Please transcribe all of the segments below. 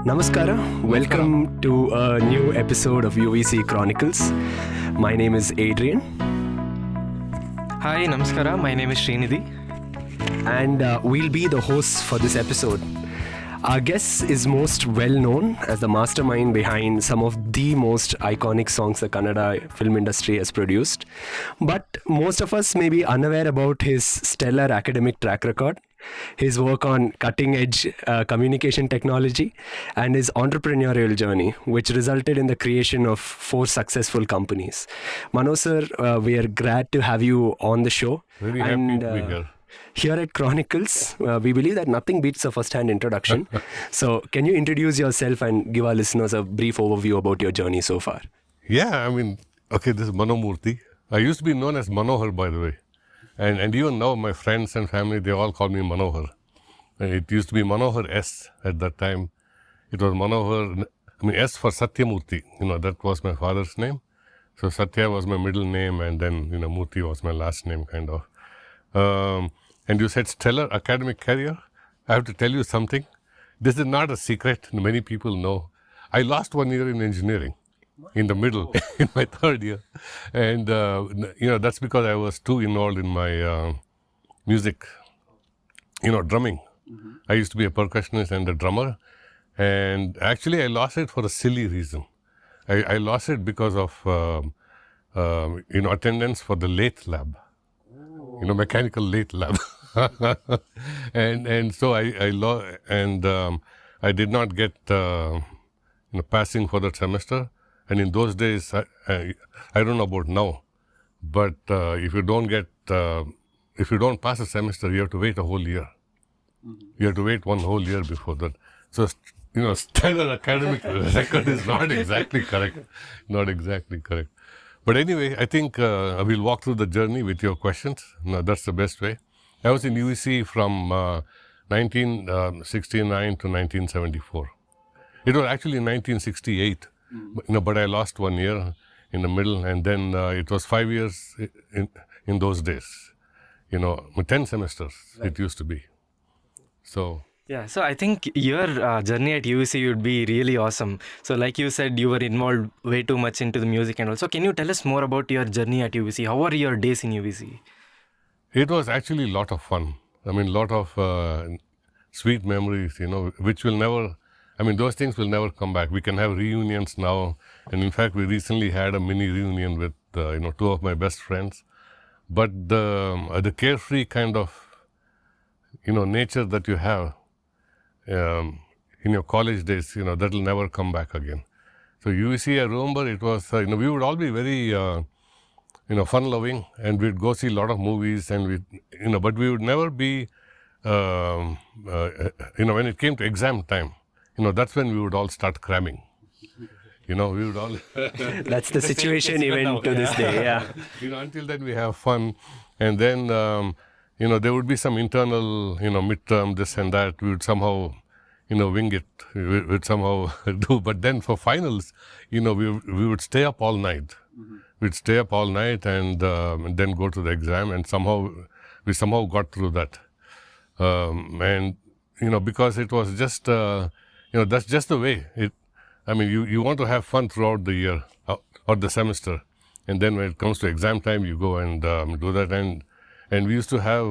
Namaskara. Welcome to a new episode of UVC Chronicles. My name is Adrian. Hi, Namaskara. My name is Srinidhi. And we'll be the hosts for this episode. Our guest is most well known as the mastermind behind some of the most iconic songs the Kannada film industry has produced. But most of us may be unaware about his stellar academic track record, his work on cutting edge communication technology, and his entrepreneurial journey, which resulted in the creation of 4 successful companies. Mano sir, we are glad to have you on the show. Very happy to be here. Here at Chronicles, we believe that nothing beats a first-hand introduction. So, can you introduce yourself and give our listeners a brief overview about your journey so far? Yeah, this is Manomurthy. I used to be known as Manohar, by the way. And even now, my friends and family, they all call me Manohar. And it used to be Manohar S at that time. It was Manohar, S for Satyamurthy. That was my father's name. So, Satya was my middle name, and then, Murthy was my last name, kind of. And you said stellar academic career. I have to tell you something. This is not a secret. Many people know. I lost 1 year in engineering in the middle, in my third year. And, that's because I was too involved in my music, drumming. Mm-hmm. I used to be a percussionist and a drummer. And actually, I lost it for a silly reason. I lost it because of, attendance for the lathe lab. Mechanical lathe lab. and so I did not get passing for that semester. And in those days, I don't know about now, but if you don't pass a semester, you have to wait a whole year. Mm-hmm. You have to wait 1 whole year before that. So stellar academic record is not exactly correct. Not exactly correct. But anyway, I think we'll walk through the journey with your questions. No, that's the best way. I was in UEC from 1969 to 1974. It was actually 1968, but I lost 1 year in the middle, and then it was 5 years in those days. 10 semesters it used to be. So. Yeah, so I think your journey at UVC would be really awesome. So like you said, you were involved way too much into the music and also. Can you tell us more about your journey at UVC? How were your days in UVC? It was actually a lot of fun. Lot of sweet memories, which will never, those things will never come back. We can have reunions now. And in fact, we recently had a mini reunion with, 2 of my best friends. But the carefree kind of, nature that you have, in your college days, that will never come back again. So UVC, I remember it was, we would all be very, fun-loving, and we'd go see a lot of movies, and but we would never be, when it came to exam time, that's when we would all start cramming. We would all... That's the situation even to this day, yeah. Until then we have fun, and then... there would be some internal, midterm, this and that. We would somehow, wing it. We would somehow do. But then for finals, we would stay up all night. Mm-hmm. We'd stay up all night and then go to the exam. And we somehow got through that. Because it was just, that's just the way. You want to have fun throughout the year or the semester. And then when it comes to exam time, you go and do that. And we used to have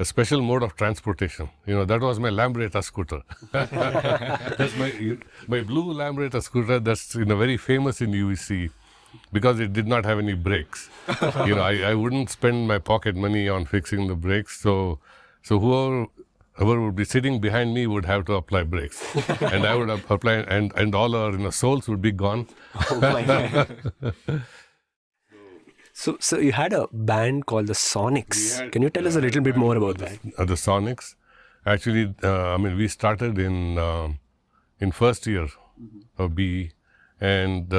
a special mode of transportation. That was my Lambretta scooter. That's my blue Lambretta scooter. That's very famous in UEC because it did not have any brakes. I wouldn't spend my pocket money on fixing the brakes. So whoever would be sitting behind me would have to apply brakes, and I would apply, and all our souls would be gone. Oh my God. So you had a band called the Sonics. Can you tell us a little bit more about that? The Sonics, actually, we started in first year of BE, and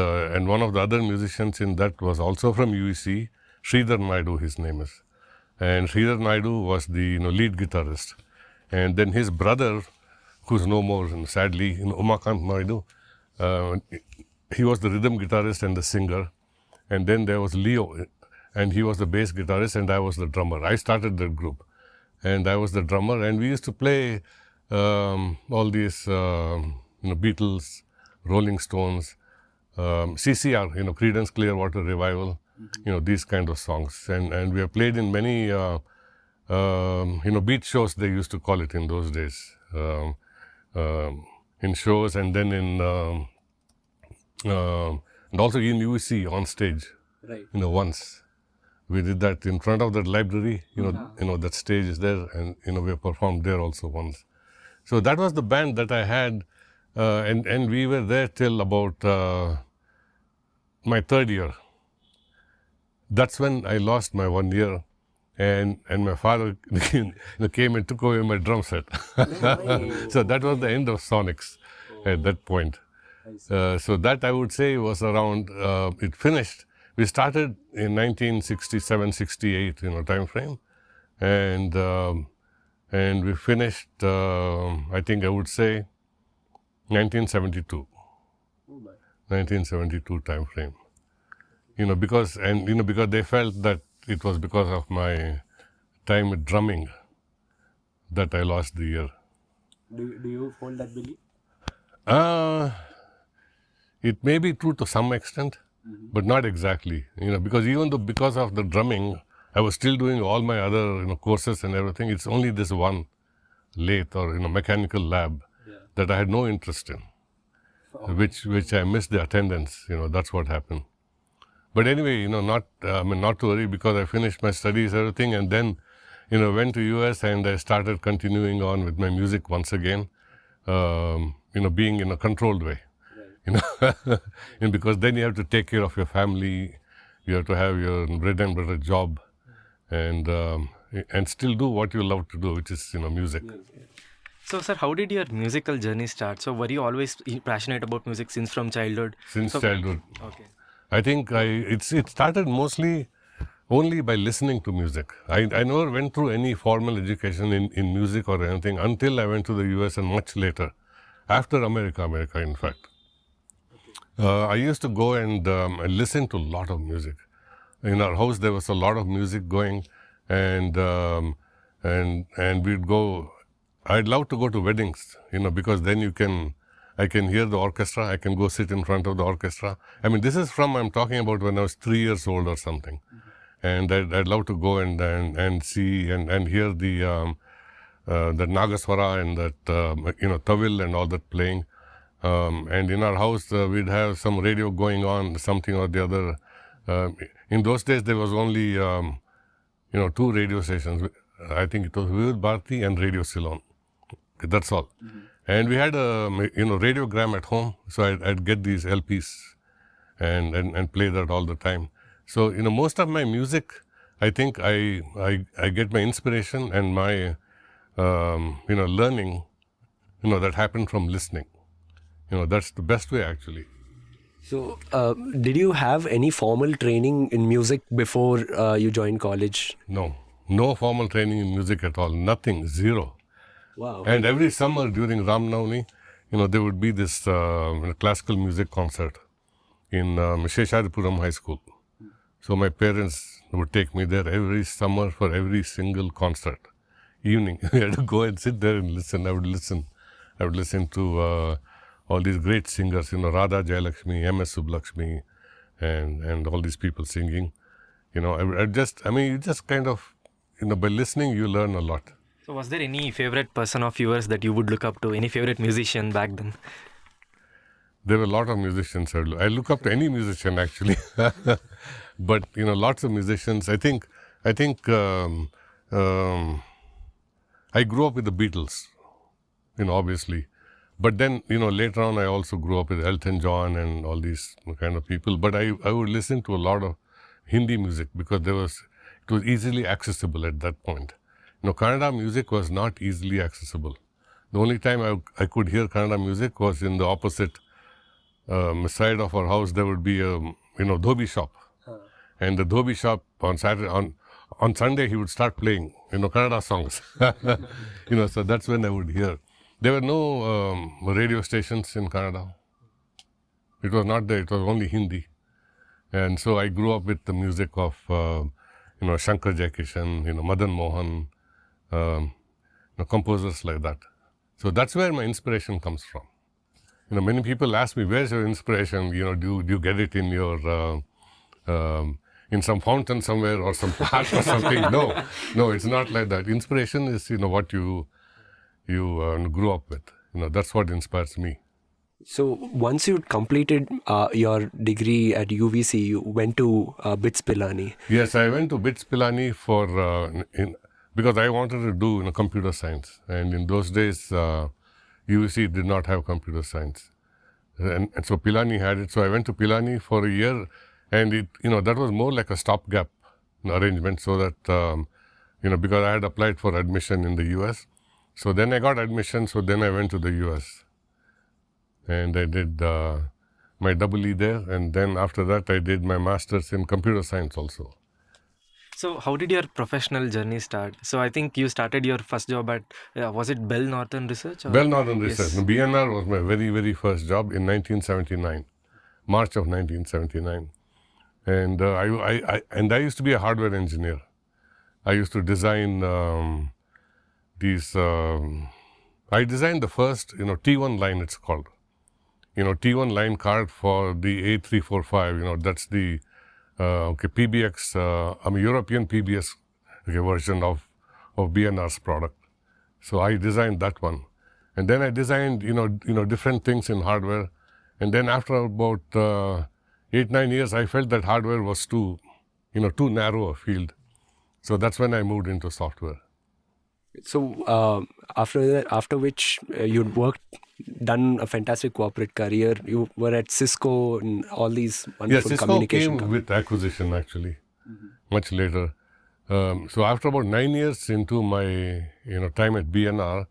one of the other musicians in that was also from UEC, Sridhar Naidu, his name is, and Sridhar Naidu was the lead guitarist, and then his brother, who's no more, sadly, Umakant Naidu, he was the rhythm guitarist and the singer. And then there was Leo, and he was the bass guitarist, and I was the drummer. I started the group, and I was the drummer, and we used to play all these Beatles, Rolling Stones, CCR, Creedence Clearwater Revival, these kind of songs. And we have played in many, beat shows, they used to call it in those days, in shows, and then and also in UC on stage, Right. once. We did that in front of the library, that stage is there, and, we performed there also once. So that was the band that I had, and we were there till about my third year. That's when I lost my 1 year, and my father came and took away my drum set. So that was the end of Sonics at that point. So that I would say was around, it finished. We started in 1967, 68, time frame, and we finished, I think I would say, 1972. 1972 time frame. Because they felt that it was because of my time with drumming that I lost the year. Do you hold that belief? It may be true to some extent, but not exactly. Because even though because of the drumming, I was still doing all my other courses and everything. It's only this one lathe or mechanical lab that I had no interest in, which I missed the attendance. That's what happened. But anyway, not to worry, because I finished my studies, everything, and then, went to US and I started continuing on with my music once again, being in a controlled way. And because then you have to take care of your family, you have to have your bread and butter job, and still do what you love to do, which is music. So, sir, how did your musical journey start? So, were you always passionate about music since from childhood? Since childhood. Okay. I think it started mostly only by listening to music. I never went through any formal education in music or anything until I went to the US, and much later, after America in fact. I used to go and listen to a lot of music. In our house there was a lot of music going, and we'd go. I'd love to go to weddings, because then I can hear the orchestra. I can go sit in front of the orchestra. I mean, this is I'm talking about when I was 3 years old or something. And I'd love to go and see and hear the Nagaswara and that, Tawil and all that playing. And in our house, we'd have some radio going on, something or the other. In those days, there was only, 2 radio stations. I think it was Vivid Bharati and Radio Ceylon. That's all. And we had a radiogram at home, so I'd get these LPs and play that all the time. So most of my music, I think I get my inspiration and my learning, that happened from listening. That's the best way actually. So, did you have any formal training in music before you joined college? No formal training in music at all. Nothing, zero. Wow. And every summer during Ram Navami, there would be this classical music concert in Sheshadipuram High School. So my parents would take me there every summer for every single concert. Evening, we had to go and sit there and listen. I would listen to all these great singers, Radha Jayalakshmi, M.S. Subbulakshmi, and all these people singing. You just kind of, by listening, you learn a lot. So, was there any favorite person of yours that you would look up to? Any favorite musician back then? There were a lot of musicians. I look up to any musician actually, but lots of musicians. I think I grew up with the Beatles, obviously, but then later on I also grew up with Elton John and all these kind of people. But I would listen to a lot of Hindi music because it was easily accessible at that point. Kannada music was not easily accessible. The only time I could hear Kannada music was in the opposite side of our house. There would be a dhobi shop, and the dhobi shop on Sunday he would start playing Kannada songs. So that's when I would hear. There were no radio stations in Kannada. It was not there. It was only Hindi, and so I grew up with the music of Shankar Jaikishan, Madan Mohan, composers like that. So that's where my inspiration comes from. many people ask me, where's your inspiration? Do you get it in your, in some fountain somewhere or some park or something? No, it's not like that. Inspiration is, what you grew up with. That's what inspires me. So once you completed your degree at UVC, you went to BITS Pilani. Yes, I went to BITS Pilani because I wanted to do computer science. And in those days, UVC did not have computer science. And so Pilani had it. So I went to Pilani for a year. And that was more like a stopgap arrangement so that, because I had applied for admission in the US. So then I got admission. So then I went to the US. And I did my EE there. And then after that, I did my master's in computer science also. So how did your professional journey start? So I think you started your first job at, was it Bell Northern Research? Bell Northern Research. Yes. BNR was my very, very first job in 1979, March of 1979. And I used to be a hardware engineer. I used to design I designed the first, T1 line, it's called. T1 line card for the A345, that's the PBX, European PBS version of BNR's product. So I designed that one. And then I designed, different things in hardware. And then after about 8-9 years, I felt that hardware was too narrow a field. So that's when I moved into software. So after which you'd done a fantastic corporate career. You were at Cisco and all these wonderful communication. Cisco came with acquisition actually, much later. So after about 9 years into my time at BNR,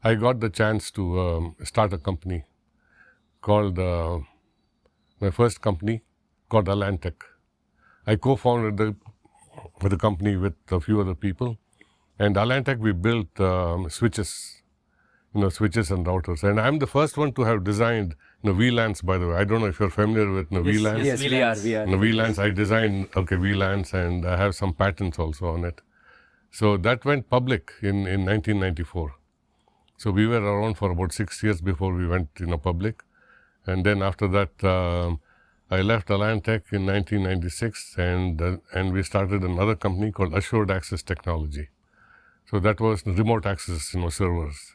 I got the chance to start a company called my first company called Alantech. I co-founded the company with a few other people. And Alantech, we built switches, switches and routers. And I'm the first one to have designed VLANs, by the way. I don't know if you're familiar with VLANs. Yes, we are. VLANs, I designed VLANs and I have some patents also on it. So that went public in 1994. So we were around for about 6 years before we went public. And then after that, I left Alantech in 1996 and we started another company called Assured Access Technology. So that was remote access, servers.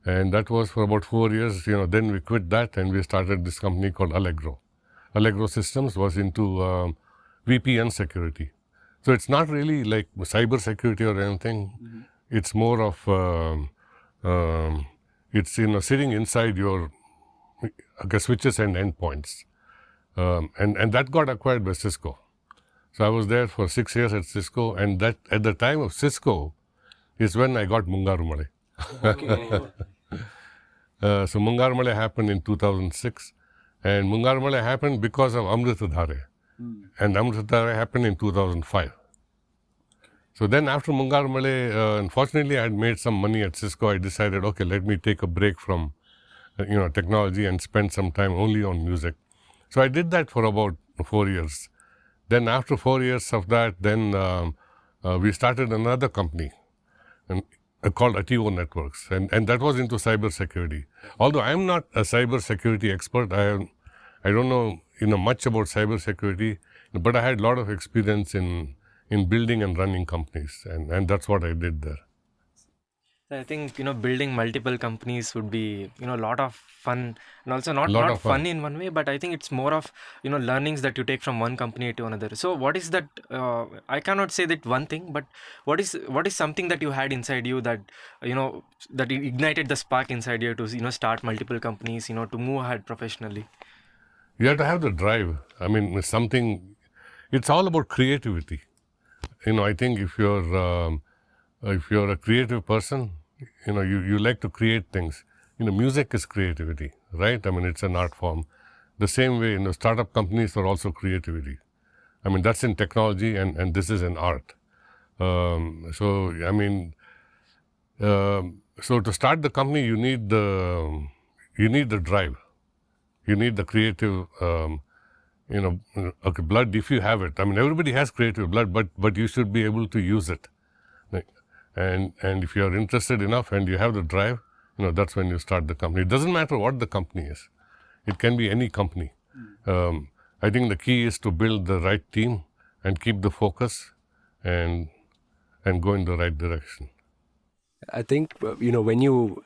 And that was for about 4 years, then we quit that and we started this company called Allegro. Allegro Systems was into VPN security. So it's not really like cyber security or anything. Mm-hmm. It's more of, it's, sitting inside your switches and endpoints. And that got acquired by Cisco. So I was there for 6 years at Cisco, and that at the time of Cisco is when I got Mungaru Male. Okay. So Mungaru Male happened in 2006, and Mungaru Male happened because of Amritadhare. And Amritadhare happened in 2005. So then after Mungaru Male, unfortunately I had made some money at Cisco. I decided, okay, let me take a break from technology and spend some time only on music. So I did that for about 4 years. Then after 4 years of that, then we started another company called Ativo Networks, and that was into cyber security. Although I'm not a cyber security expert, I don't know much about cyber security, but I had a lot of experience in building and running companies, and that's what I did there. I think building multiple companies would be a lot of fun, and also not fun in one way, but I think it's more of learnings that you take from one company to another. So what is that? I cannot say that one thing, but what is something that you had inside you that that ignited the spark inside you to start multiple companies, to move ahead professionally? You have to have the drive. I mean, it's all about creativity. I think if you're a creative person, you like to create things. Music is creativity, right? I mean, it's an art form. The same way, startup companies are also creativity. I mean, that's in technology and this is in art. So to start the company, you need the drive. You need the creative, blood if you have it. I mean, everybody has creative blood, but you should be able to use it. And if you are interested enough and you have the drive, that's when you start the company. It doesn't matter what the company is. It can be any company. I think the key is to build the right team and keep the focus and go in the right direction. I think, when you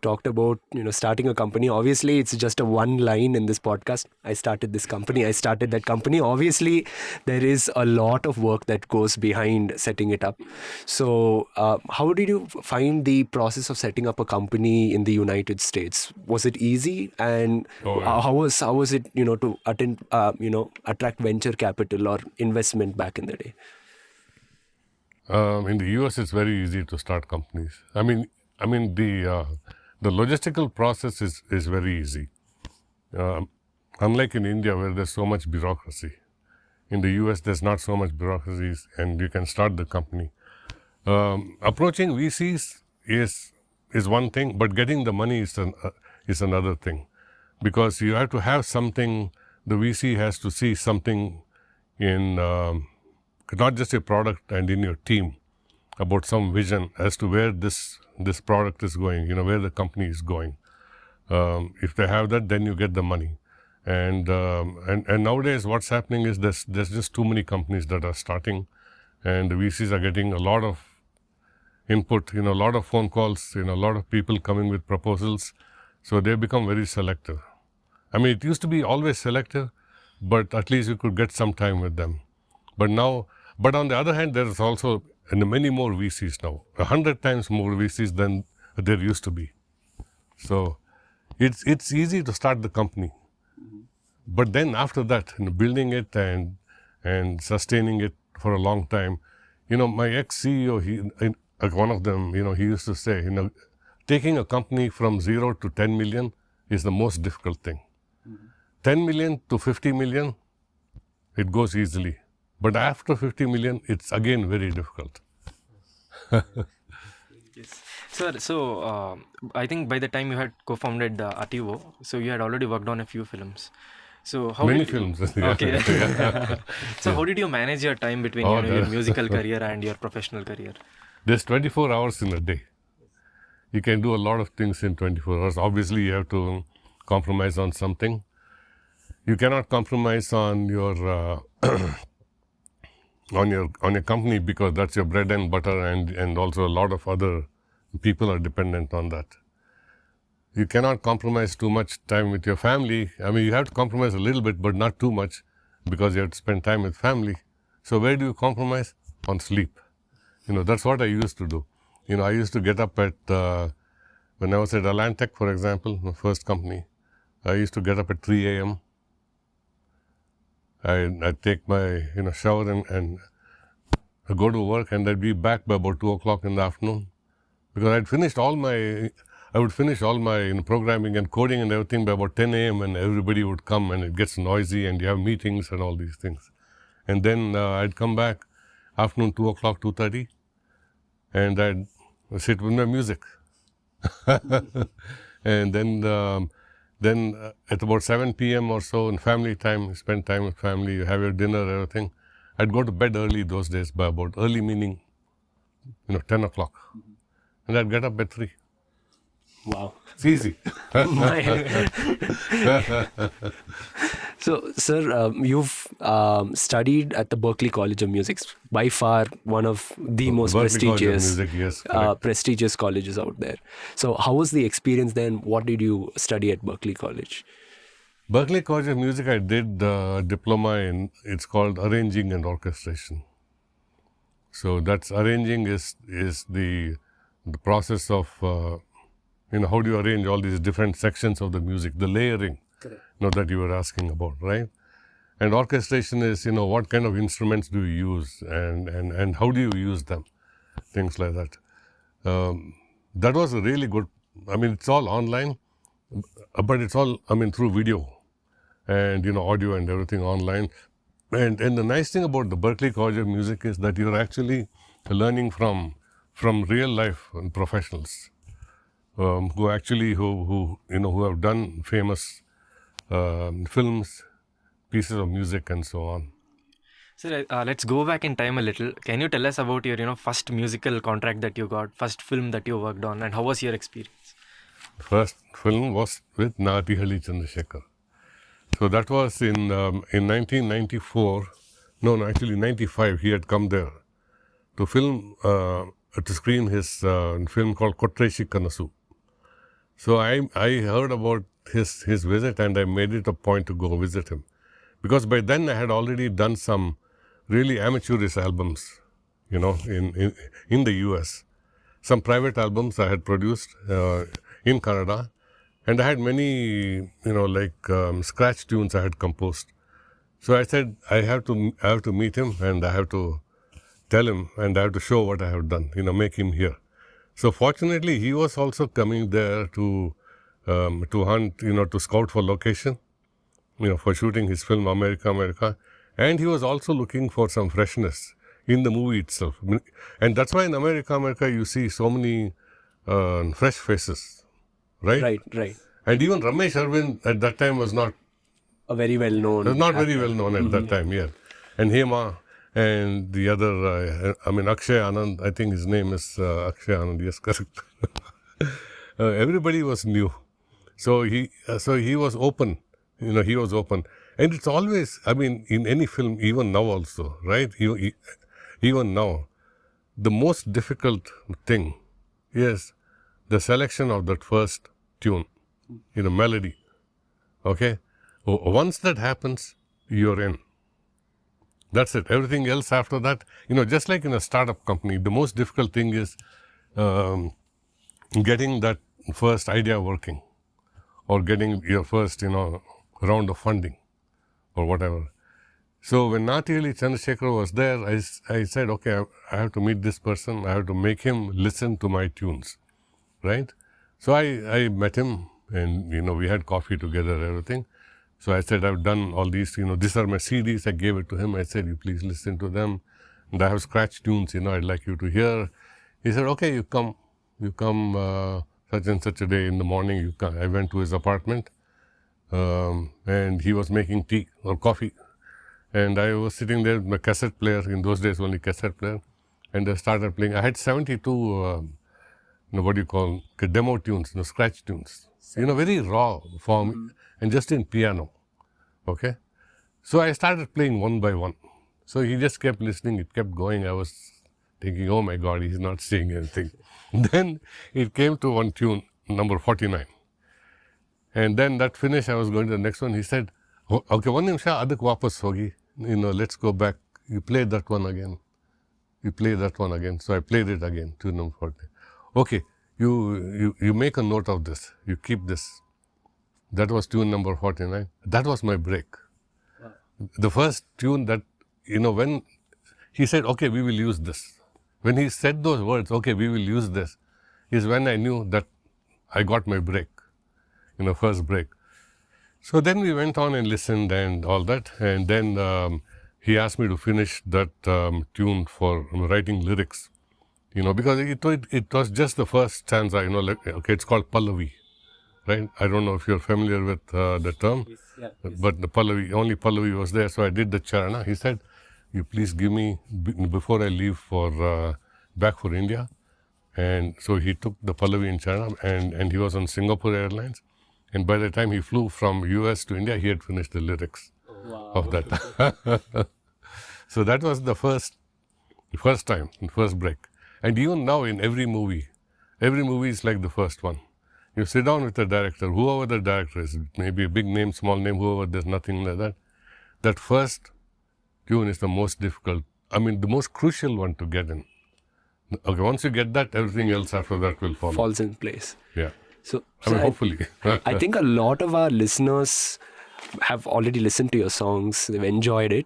talked about, starting a company, obviously it's just a one line in this podcast. I started this company. I started that company. Obviously, there is a lot of work that goes behind setting it up. So how did you find the process of setting up a company in the United States? Was it easy? And how was it, to attract venture capital or investment back in the day? In the US, it's very easy to start companies. I mean, the logistical process is very easy. Unlike in India, where there's so much bureaucracy, in the US there's not so much bureaucracy, and you can start the company. Approaching VCs is one thing, but getting the money is another thing, because you have to have something. The VC has to see something in. Not just a product and in your team, about some vision as to where this product is going, where the company is going. If they have that, then you get the money. And nowadays what's happening is there's just too many companies that are starting, and the VCs are getting a lot of input, a lot of phone calls, a lot of people coming with proposals. So they become very selective. I mean, it used to be always selective, but at least you could get some time with them. But on the other hand, there is also many more VCs now, 100 times more VCs than there used to be. So it's easy to start the company. But then after that, building it and sustaining it for a long time, my ex-CEO, one of them, he used to say, taking a company from 0 to 10 million is the most difficult thing. 10 million to 50 million, it goes easily. But after 50 million, it's again very difficult. Yes. Sir, so I think by the time you had co-founded Ativo, so you had already worked on a few films. So how Many did films. Okay. So how did you manage your time between your musical career and your professional career? There's 24 hours in a day. You can do a lot of things in 24 hours. Obviously, you have to compromise on something. You cannot compromise on your on your company, because that's your bread and butter, and also a lot of other people are dependent on that. You cannot compromise too much time with your family. I mean, you have to compromise a little bit, but not too much, because you have to spend time with family. So where do you compromise? On sleep. That's what I used to do. I used to get up at, when I was at Alantech, for example, my first company, I used to get up at 3 a.m. I'd take my shower and go to work, and I'd be back by about 2 o'clock in the afternoon, because I would finish all my programming and coding and everything by about 10 a.m. and everybody would come, and it gets noisy and you have meetings and all these things. And then I'd come back afternoon 2 o'clock, 2:30, and I'd sit with my music. And then at about 7 p.m. or so, in family time, you spend time with family, you have your dinner, everything. I'd go to bed early those days, by about early meaning, 10 o'clock. And I'd get up at 3. Wow. It's easy. So, sir, you've studied at the Berklee College of Music, by far one of the most prestigious colleges out there. So how was the experience then? What did you study at Berklee College? Berklee College of Music, I did a diploma in, it's called Arranging and Orchestration. So that's arranging is the process of, how do you arrange all these different sections of the music, the layering. Correct. That you were asking about, right? And orchestration is, what kind of instruments do you use, and how do you use them, things like that. That was a really good, it's all online, but it's all, through video and, audio and everything online. And the nice thing about the Berklee College of Music is that you're actually learning from real life professionals who have done famous films, pieces of music, and so on. So let's go back in time a little. Can you tell us about your first musical contract that you got, first film that you worked on, and how was your experience? first film was with Natihali Chandrasekhar. So that was in 1994. No, actually 95. He had come there to film, to screen his film called Kotreshi Kanasu. So I heard about his visit, and I made it a point to go visit him. Because by then I had already done some really amateurish albums, in the US. Some private albums I had produced in Canada, and I had many, scratch tunes I had composed. So I said, I have to meet him, and I have to tell him, and I have to show what I have done, make him hear. So fortunately, he was also coming there to hunt, to scout for location, for shooting his film America. And he was also looking for some freshness in the movie itself. And that's why in America, you see so many fresh faces, right? Right. And even Ramesh Arvind at that time was not A very well-known. was not very well known at that time, yeah. And Hema and the other, Akshay Anand, I think his name is Akshay Anand, yes, correct. Everybody was new. So he was open, he was open. And it's always, in any film, even now also, right? Even now, the most difficult thing is the selection of that first tune, melody. Okay? Once that happens, you're in. That's it. Everything else after that, just like in a startup company, the most difficult thing is getting that first idea working, or getting your first, round of funding or whatever. So when Natihali Chandrasekhar was there, I said, okay, I have to meet this person. I have to make him listen to my tunes, right? So I met him, and, we had coffee together, everything. So I said, I've done all these, these are my CDs. I gave it to him. I said, you please listen to them. And I have scratch tunes, I'd like you to hear. He said, okay, you come such and such a day in the morning. You come. I went to his apartment, and he was making tea or coffee. And I was sitting there with my cassette player, in those days only cassette player, and I started playing. I had 72, demo tunes, scratch tunes, very raw form, and just in piano, okay? So I started playing one by one. So he just kept listening, it kept going. I was thinking, oh my God, he's not saying anything. Then it came to one tune, number 49. And then that finished, I was going to the next one. He said, oh, okay, one nimsha, adak wapas hogi. Let's go back. You play that one again. You play that one again. So I played it again, tune number 40. Okay, you make a note of this. You keep this. That was tune number 49. That was my break. Wow. The first tune that, when he said, okay, we will use this. When he said those words, okay, we will use this, is when I knew that I got my break, first break. So then we went on and listened and all that. And then he asked me to finish that tune for writing lyrics, because it was just the first stanza, okay, it's called Pallavi. Right? I don't know if you're familiar with the term, yes. But the Pallavi, only Pallavi was there. So I did the Charana. He said, you please give me, before I leave for back for India. And so he took the Pallavi in Charana, and he was on Singapore Airlines. And by the time he flew from US to India, he had finished the lyrics of that. So that was the first time, the first break. And even now in every movie is like the first one. You sit down with the director, whoever the director is, maybe a big name, small name, whoever, there's nothing like that. That first tune is the most difficult, the most crucial one to get in. Okay, once you get that, everything else after that will follow. Falls in place. Yeah. So hopefully. I think a lot of our listeners have already listened to your songs, they've enjoyed it.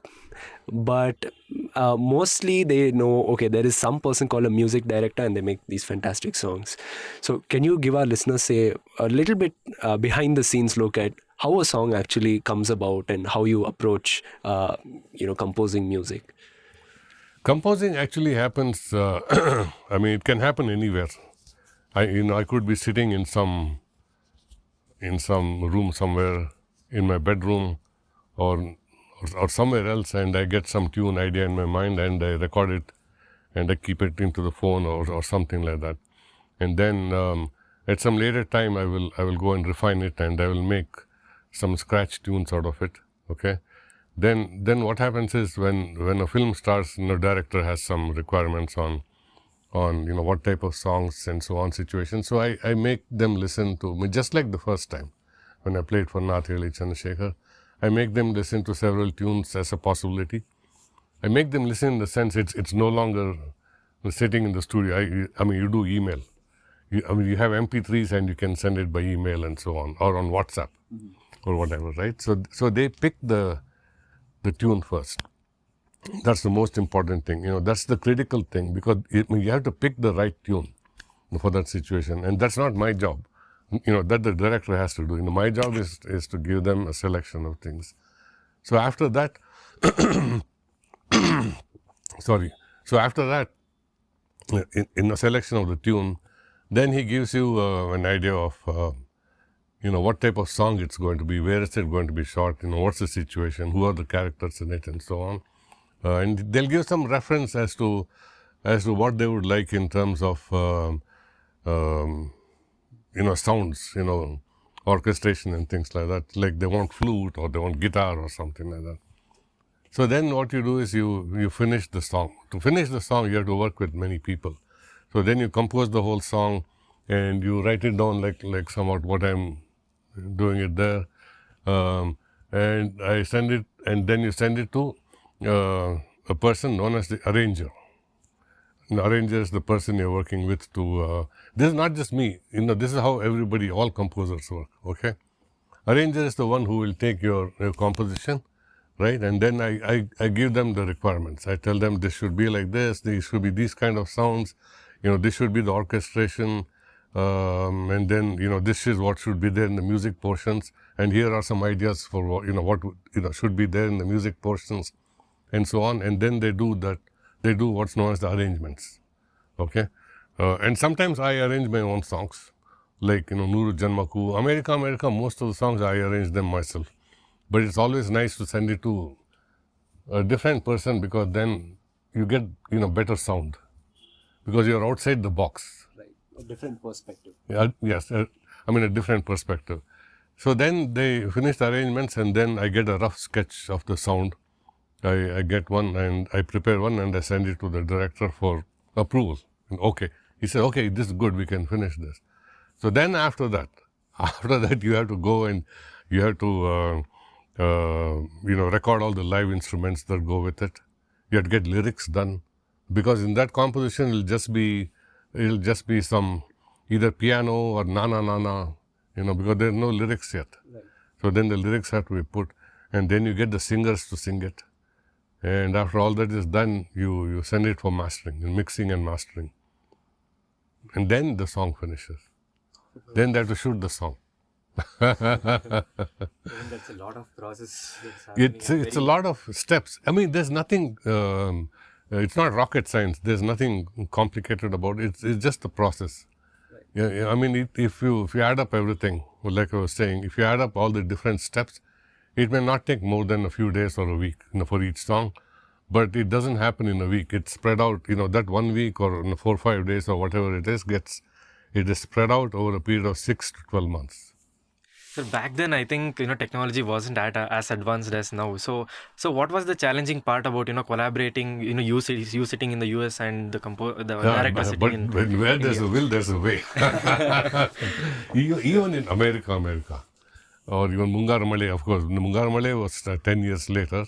But mostly they know, okay, there is some person called a music director and they make these fantastic songs. So can you give our listeners, say, a little bit behind the scenes look at how a song actually comes about and how you approach, composing music? Composing actually happens, it can happen anywhere. I could be sitting in some room somewhere, in my bedroom or somewhere else, and I get some tune idea in my mind and I record it and I keep it into the phone or something like that. And then At some later time, I will go and refine it, and I will make some scratch tunes out of it. Okay. Then what happens is when a film starts, director has some requirements on what type of songs and so on situation. So I make them listen to me, just like the first time when I played for Nath Eli Chandrasekhar. I make them listen to several tunes as a possibility. I make them listen in the sense it's no longer sitting in the studio. I mean, you do email. You have MP3s and you can send it by email and so on, or on WhatsApp or whatever, right? So they pick the tune first. That's the most important thing. That's the critical thing, because you have to pick the right tune for that situation, and that's not my job. That the director has to do. My job is to give them a selection of things. So after that, sorry. So after that, in a selection of the tune, then he gives you an idea of what type of song it's going to be, where is it going to be shot, what's the situation, who are the characters in it, and so on. And they'll give some reference as to what they would like in terms of sounds, orchestration and things like that. Like they want flute or they want guitar or something like that. So then what you do is you finish the song. To finish the song, you have to work with many people. So then you compose the whole song and you write it down like somewhat what I'm doing it there. And I send it, and then you send it to a person known as the arranger. The arranger is the person you're working with to, this is not just me, this is how all composers work, okay? Arranger is the one who will take your composition, right? And then I give them the requirements. I tell them this should be like this, these should be these kind of sounds, this should be the orchestration, and then, this is what should be there in the music portions, and here are some ideas for what should be there in the music portions, and so on. And then they do what's known as the arrangements, okay? And sometimes I arrange my own songs, like, Nuru Janmaku, America, most of the songs I arrange them myself. But it's always nice to send it to a different person, because then you get, better sound, because you're outside the box. Right, a different perspective. Yeah, yes, a different perspective. So then they finish the arrangements, and then I get a rough sketch of the sound. I get one and I prepare one and I send it to the director for approval. And okay, he said, okay, this is good, we can finish this. So then after that you have to go and you have to record all the live instruments that go with it. You have to get lyrics done, because in that composition it'll just be some either piano or na, because there's no lyrics yet. Right. So then the lyrics have to be put, and then you get the singers to sing it. And after all that is done, you send it for mastering, mixing and mastering. And then the song finishes. Then they have to shoot the song. That's a lot of process. It's a lot of steps. There's nothing, it's not rocket science. There's nothing complicated about it. It's just a process. Right. Yeah, if you add up everything, like I was saying, if you add up all the different steps, it may not take more than a few days or a week, for each song, but it doesn't happen in a week. It's spread out, that 1 week or 4 or 5 days or whatever it is, it is spread out over a period of 6 to 12 months. So back then, I think, technology wasn't as advanced as now. So what was the challenging part about, collaborating, you sitting in the US and the director sitting in But where there's a will, there's a way. Even in America. Or even Mungaru Male, of course. Mungaru Male was 10 years later.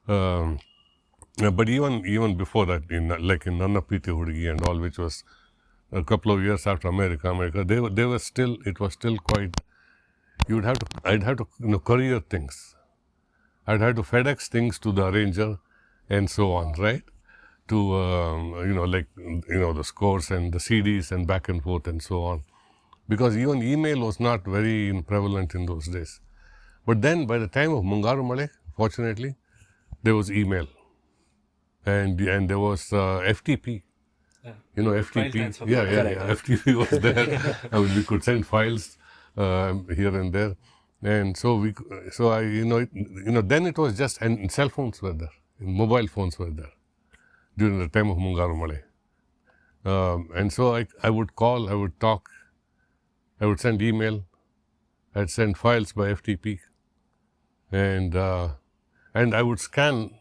But even before that, in Nanna Piti Hudigi and all, which was a couple of years after America, they were still, it was still quite, I'd have to courier things. I'd have to FedEx things to the arranger and so on, right? To, the scores and the CDs and back and forth and so on. Because even email was not very prevalent in those days. But then by the time of Mungaru Male, fortunately, there was email. And there was FTP. Yeah. FTP. Yeah. FTP was there. We could send files here and there. And then it was just, and cell phones were there. Mobile phones were there during the time of Mungaru Male. And so I would call, I would talk. I would send email. I'd send files by FTP, and I would scan,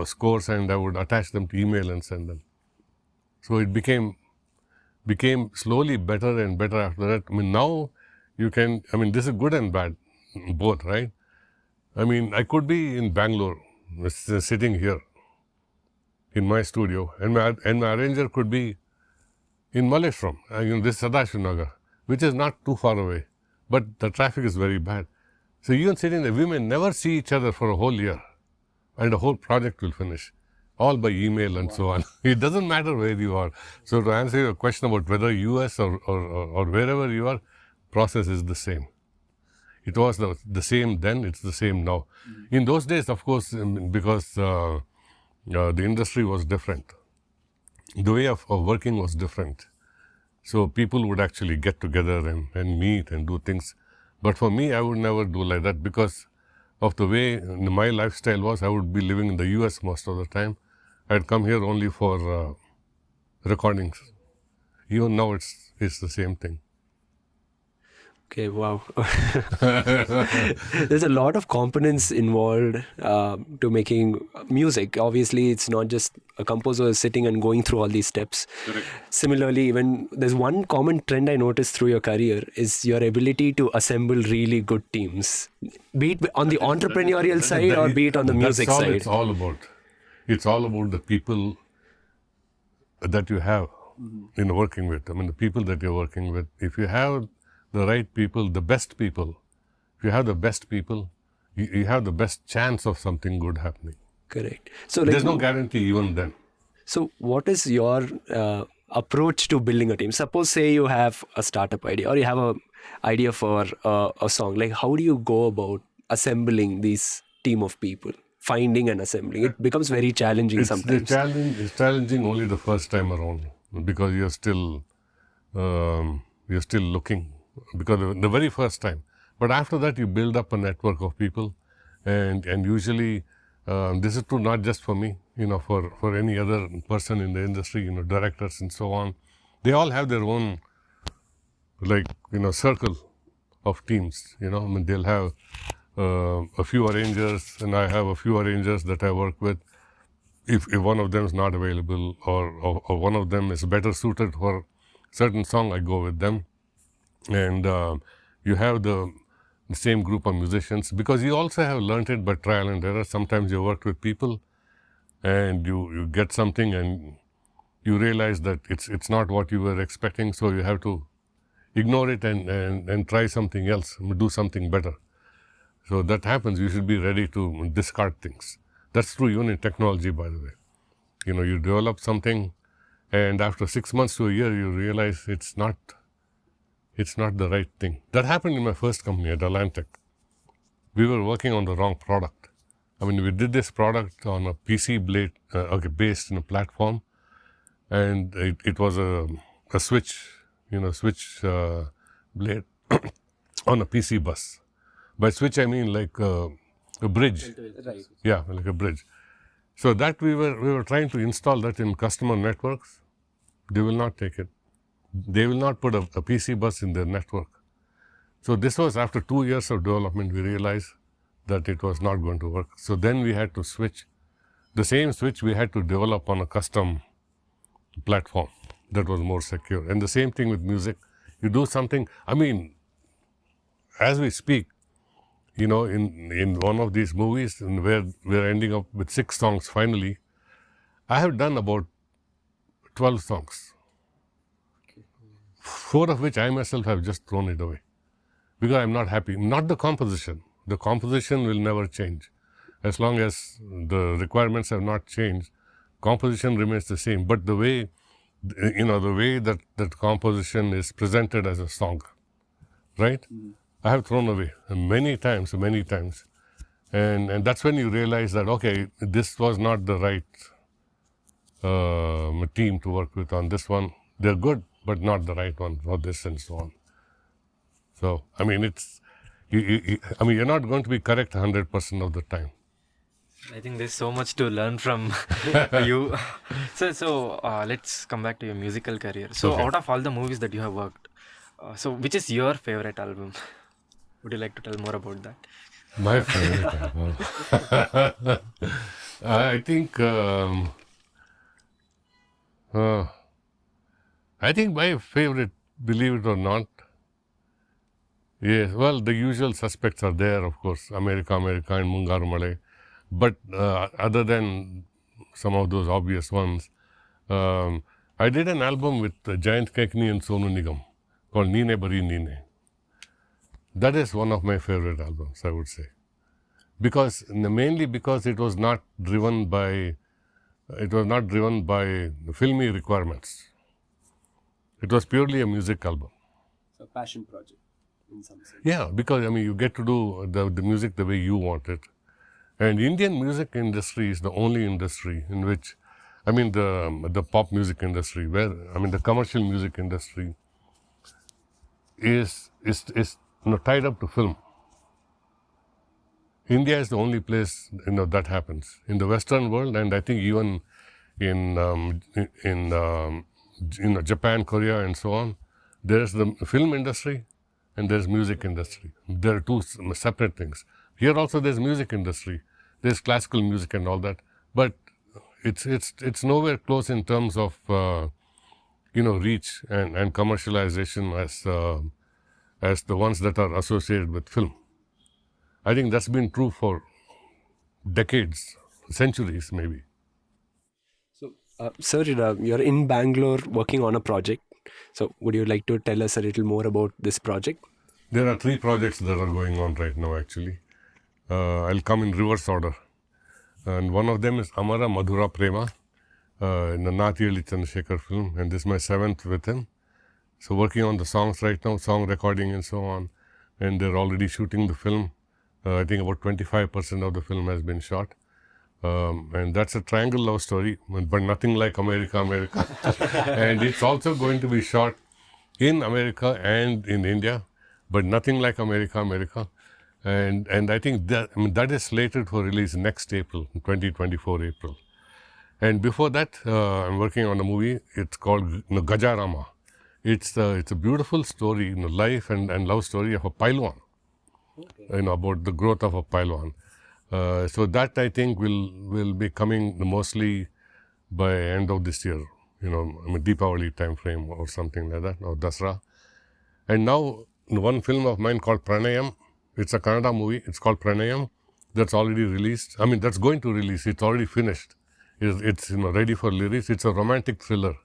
scores, and I would attach them to email and send them. So it became slowly better and better after that. I mean, now you can. I mean, this is good and bad, both, right? I mean, I could be in Bangalore, sitting here in my studio, and my arranger could be in Malleshwaram, this Sadashivnagar, which is not too far away, but the traffic is very bad. So even sitting there, we may never see each other for a whole year, and the whole project will finish, all by email and so on. It doesn't matter where you are. So to answer your question about whether US or wherever you are, process is the same. It was the same then, it's the same now. In those days, of course, because the industry was different. The way of working was different. So people would actually get together and meet and do things. But for me, I would never do like that because of the way my lifestyle was. I would be living in the US most of the time. I'd come here only for recordings. Even now, it's the same thing. Okay, wow. There's a lot of components involved to making music. Obviously, it's not just a composer sitting and going through all these steps. Correct. Similarly, when there's one common trend I noticed through your career is your ability to assemble really good teams, be it on the entrepreneurial side or be it on the music that's all side. It's all about. It's all about the people that you have in working with. I mean, the people that you're working with. If you have the right people, the best people, if you have the best people, you have the best chance of something good happening. Correct. So There's no guarantee even then. So what is your approach to building a team? Suppose, say you have a startup idea or you have a idea for a song. Like, how do you go about assembling this team of people? Finding and assembling. It becomes very challenging sometimes. It's challenging only the first time around because you're still looking, because the very first time. But after that, you build up a network of people, and usually this is true not just for me, for any other person in the industry, directors and so on. They all have their own, circle of teams. I mean, they'll have a few arrangers, and I have a few arrangers that I work with. If one of them is not available, or one of them is better suited for certain song, I go with them. And you have the same group of musicians, because you also have learned it by trial and error. Sometimes you work with people and you get something and you realize that it's not what you were expecting, so you have to ignore it and try something else, do something better. So that happens. You should be ready to discard things. That's true even in technology, by the way. You develop something, and after 6 months to a year, you realize it's not the right thing. That happened in my first company at Atlantic. We were working on the wrong product. I mean, we did this product on a PC blade, based in a platform, and it was a switch, switch blade on a PC bus. By switch, I mean like a bridge. Right. Yeah, like a bridge. So that we were trying to install that in customer networks. They will not take it. They will not put a PC bus in their network. So this was after 2 years of development, we realized that it was not going to work. So then we had to switch. The same switch we had to develop on a custom platform that was more secure. And the same thing with music. You do something, I mean, as we speak, in one of these movies where we're ending up with 6 songs finally, I have done about 12 songs. 4 of which I myself have just thrown it away because I'm not happy. Not the composition. The composition will never change. As long as the requirements have not changed, composition remains the same. But the way, the way that composition is presented as a song, right? I have thrown away many times. And that's when you realize that, okay, this was not the right team to work with on this one. They're good, but not the right one for this and so on. So, I mean, you're not going to be correct 100% of the time. I think there's so much to learn from you. So let's come back to your musical career. So Okay. out of all the movies that you have worked, So which is your favorite album? Would you like to tell more about that? My favorite album. I think my favorite, believe it or not, yes, well, the usual suspects are there, of course, America, America, and Mungaru Male. But other than some of those obvious ones, I did an album with Jayant Kekni and Sonu Nigam called Neene Bari Neene. That is one of my favorite albums, I would say. Mainly because it was not driven by the filmy requirements. It was purely a music album. So passion project in some sense. Yeah, because you get to do the music the way you want it. And Indian music industry is the only industry in which, the pop music industry, where, the commercial music industry is tied up to film. India is the only place, that happens. In the Western world, and I think even in Japan, Korea, and so on, there's the film industry and there's music industry. There are two separate things. Here also there's music industry. There's classical music and all that, but it's nowhere close in terms of reach and commercialization as the ones that are associated with film. I think that's been true for decades, centuries maybe. So, sir, you're in Bangalore working on a project. So, would you like to tell us a little more about this project? There are 3 projects that are going on right now, actually. I'll come in reverse order. And one of them is Amara Madhura Prema in the Natiyali Chandrasekhar film, and this is my 7th with him. So working on the songs right now, song recording and so on, and they're already shooting the film. I think about 25% of the film has been shot. And that's a triangle love story, but nothing like America, America. And it's also going to be shot in America and in India, but nothing like America, America. And I think that is slated for release next April, 2024 April. And before that, I'm working on a movie. It's called Gajarama. It's a beautiful story, life and love story of a Pailwan. Okay. About the growth of a Pailwan. So that I think will be coming mostly by end of this year. Deepavali time frame or something like that, or Dasra. And now one film of mine called Pranayam. It's a Kannada movie. It's called Pranayam. That's already released. That's going to release. It's already finished. It's ready for release. It's a romantic thriller,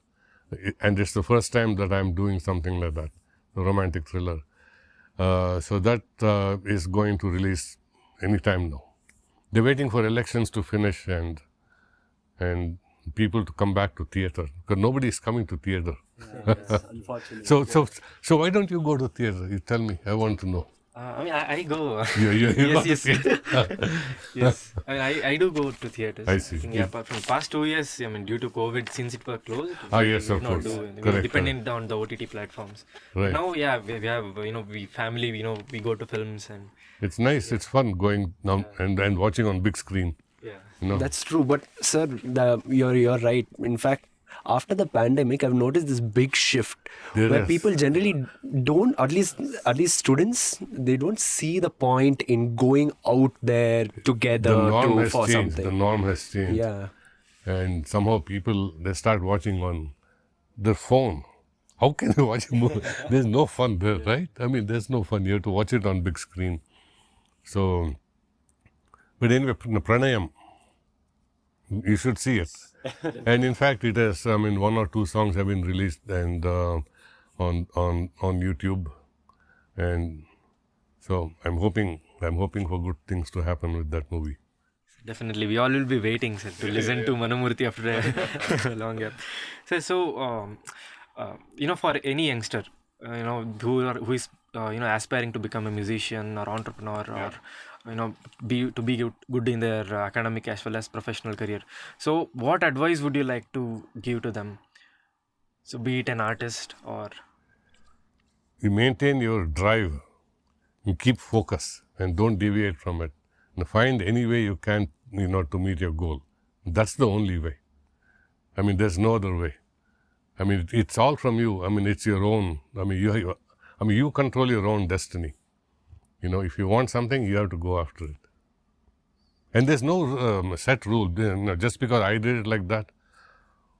and it's the first time that I'm doing something like that, a romantic thriller. So that is going to release anytime now. They're waiting for elections to finish and people to come back to theatre, because nobody is coming to theatre. Yes, unfortunately. So why don't you go to theatre? You tell me. I want to know. I go. Yes. Yes. I do go to theaters. I see. think, but from past 2 years, due to COVID, since it was closed, yes, we of did not course. do. Correct, Dependent on the OTT platforms. Right. Now, we have, we family, we go to films and. It's nice. It's fun going down and watching on big screen. Yeah. That's true, but sir, you're right. In fact, after the pandemic, I've noticed this big shift where people generally don't, at least students, they don't see the point in going out there together for something. The norm has changed. Yeah. And somehow people, they start watching on their phone. How can you watch a movie? There's no fun there, right? There's no fun. You have to watch it on big screen. So, but anyway, Pranayam, you should see it. And in fact, it has, 1 or 2 songs have been released and on YouTube. And so I'm hoping for good things to happen with that movie. Definitely, we all will be waiting, sir, to listen to Manamurthy after a long gap. So, for any youngster, who is aspiring to become a musician or entrepreneur or be good in their academic as well as professional career. So, what advice would you like to give to them? So, be it an artist or. You maintain your drive, you keep focus, and don't deviate from it. And find any way you can, to meet your goal. That's the only way. There's no other way. It's all from you. It's your own. I mean, you control your own destiny. You know, if you want something, you have to go after it. And there's no set rule. You know, just because I did it like that,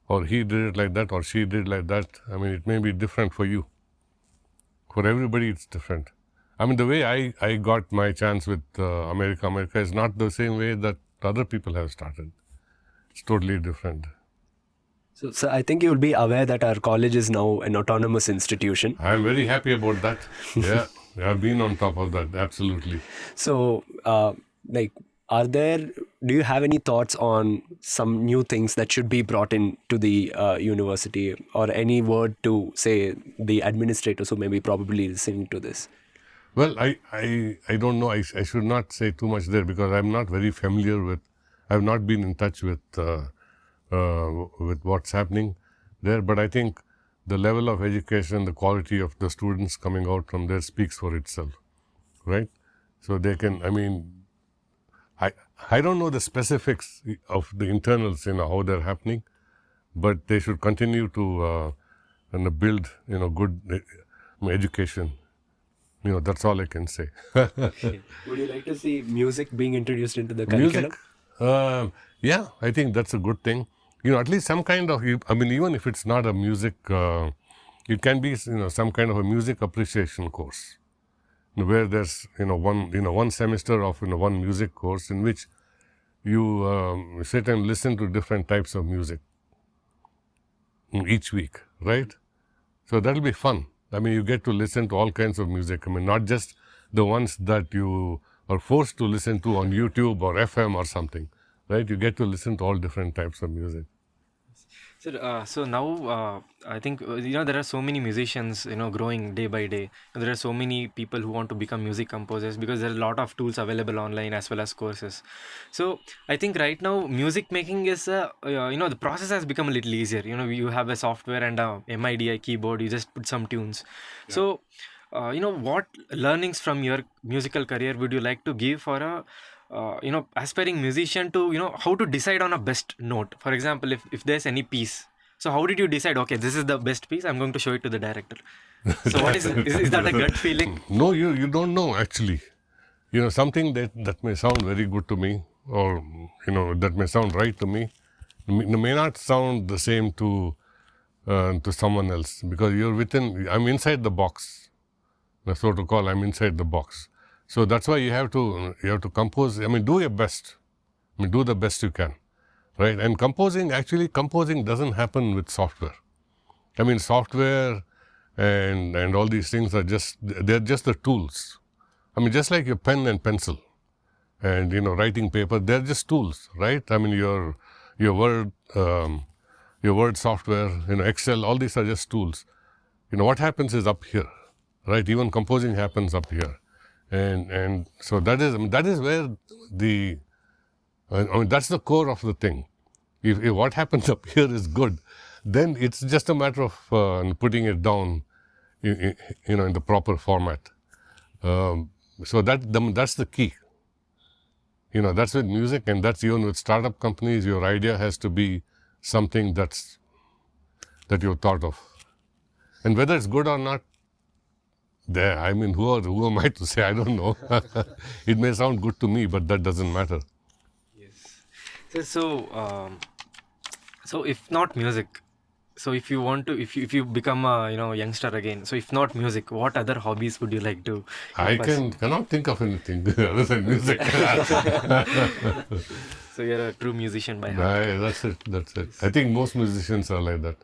or he did it like that, or she did like that, I mean, it may be different for you. For everybody, it's different. I mean, the way I got my chance with America is not the same way that other people have started. It's totally different. So I think you'll be aware that our college is now an autonomous institution. I'm very happy about that. Yeah, I've been on top of that, absolutely. So, do you have any thoughts on some new things that should be brought in to the university, or any word to say the administrators who may be probably listening to this? Well, I don't know. I should not say too much there because I'm not very familiar with, I've not been in touch with what's happening there. But I think the level of education, the quality of the students coming out from there speaks for itself, right? So they can, I mean, I don't know the specifics of the internals, you know, how they're happening, but they should continue to build, you know, good education. You know, that's all I can say. Would you like to see music being introduced into the curriculum? Music? Yeah, I think that's a good thing. You know, at least some kind of, I mean, even if it's not a music, it can be, you know, some kind of a music appreciation course, where there's, one semester of, one music course in which you sit and listen to different types of music each week, right? So that'll be fun. I mean, you get to listen to all kinds of music. I mean, not just the ones that you are forced to listen to on YouTube or FM or something, right? You get to listen to all different types of music. So now I think there are so many musicians growing day by day. There are so many people who want to become music composers because there are a lot of tools available online as well as courses. So I think right now music making is the process has become a little easier. You have a software and a MIDI keyboard. You just put some tunes. Yeah. So what learnings from your musical career would you like to give for a aspiring musician to how to decide on a best note? For example, if there's any piece, so how did you decide, okay, this is the best piece, I'm going to show it to the director? So what is that a gut feeling? No, you don't know actually. Something that may sound very good to me, or that may sound right to me, may not sound the same to someone else, because I'm inside the box. That's what to call, I'm inside the box. So that's why you have to compose. I mean, do your best. I mean, do the best you can, right? And composing doesn't happen with software. I mean, software and all these things they're just the tools. I mean, just like your pen and pencil and, writing paper, they're just tools, right? I mean, your Word software, Excel, all these are just tools. What happens is up here, right? Even composing happens up here. And so that is where that's the core of the thing. If what happens up here is good, then it's just a matter of putting it down, in the proper format. So that's the key. That's with music, and that's even with startup companies. Your idea has to be something that you've thought of, and whether it's good or not. I mean, who am I to say? I don't know. It may sound good to me, but that doesn't matter. Yes. So if not music, so if you become a youngster again, so if not music, what other hobbies would you like to? I cannot think of anything other than music. So you're a true musician by heart. That's it. Yes. I think most musicians are like that.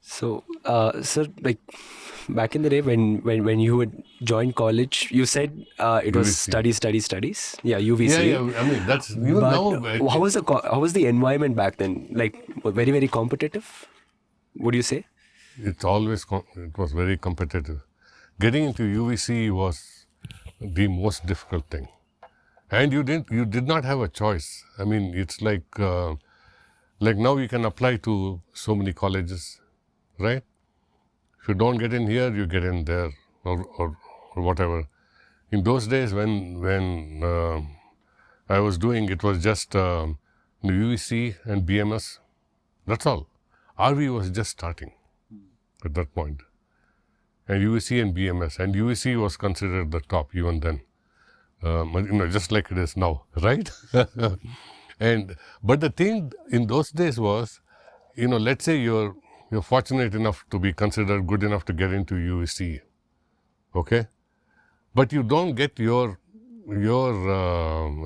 So, sir, like back in the day when you had joined college, you said it was studies. Yeah, UVC. Yeah. I mean, that's even now. How was the environment back then? Like, very, very competitive, would you say? It was very competitive. Getting into UVC was the most difficult thing, and you did not have a choice. I mean, it's like now you can apply to so many colleges. Right? If you don't get in here, you get in there, or whatever. In those days, when I was doing, it was just UVC and BMS. That's all. RV was just starting at that point. And UEC and BMS. And UEC was considered the top even then. Just like it is now, right? But the thing in those days was, let's say you're fortunate enough to be considered good enough to get into UEC, okay? But you don't get your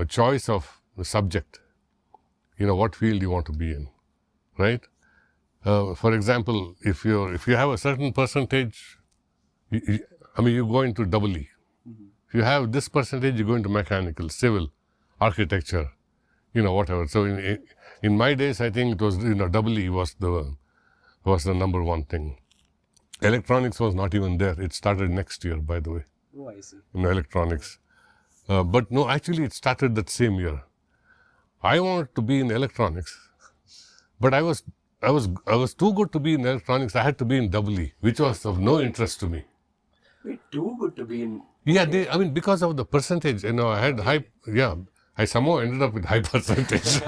choice of the subject, what field you want to be in, right? For example, if you have a certain percentage, you go into EE. If you have this percentage, you go into mechanical, civil, architecture, whatever. So in my days, I think it was, EE was the number one thing. Electronics was not even there. It started next year, by the way. Oh, I see. In electronics. But no, actually it started that same year. I wanted to be in electronics, but I was too good to be in electronics. I had to be in EE, which was of no interest to me. Wait, too good to be in... Yeah, because of the percentage, I had high, I somehow ended up with high percentage,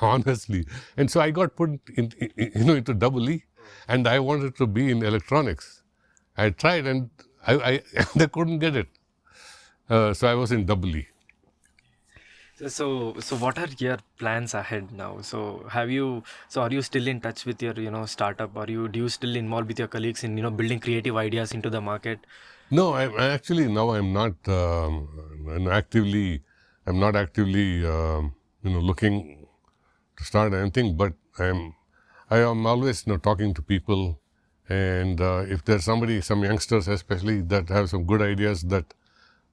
honestly. And so I got put into EE, and I wanted to be in electronics. I tried and I couldn't get it. So I was in EE. So what are your plans ahead now? So are you still in touch with your startup, or do you still involve with your colleagues in building creative ideas into the market? No, I'm not actively looking to start anything, but I am always talking to people, and if there's some youngsters especially that have some good ideas that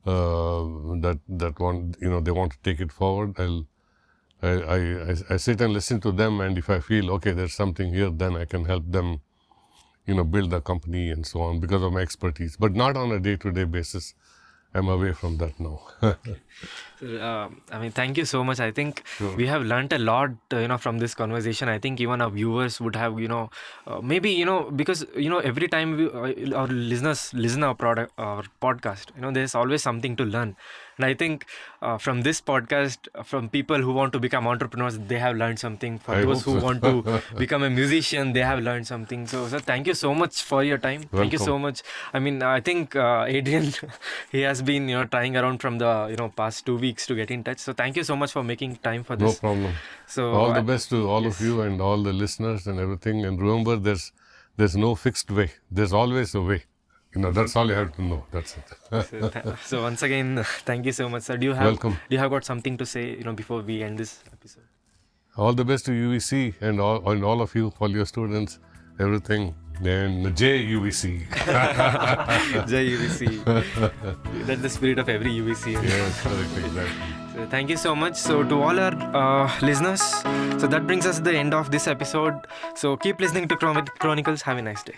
want they want to take it forward, I sit and listen to them, and if I feel okay, there's something here, then I can help them build the company and so on because of my expertise, but not on a day-to-day basis. I'm away from that now. Thank you so much. I think we have learned a lot, from this conversation. I think even our viewers would have, maybe, because, every time our listeners listen our podcast, there's always something to learn. And I think from this podcast, from people who want to become entrepreneurs, they have learned something. For those who want to become a musician, they have learned something. So, sir, thank you so much for your time. Welcome. Thank you so much. I think Adrian, he has been, trying around from the, past 2 weeks to get in touch. So thank you so much for making time for this. No problem. So all the best to all of you and all the listeners and everything. And remember, there's no fixed way. There's always a way. That's all you have to know. That's it. So once again, thank you so much, sir. Welcome. Do you have got something to say, before we end this episode? All the best to UEC and all of you, all your students, everything. And Jai UEC. Jai UEC. That's the spirit of every UEC. Yes, correct, exactly. So thank you so much. So to all our listeners, so that brings us to the end of this episode. So keep listening to Chronicles. Have a nice day.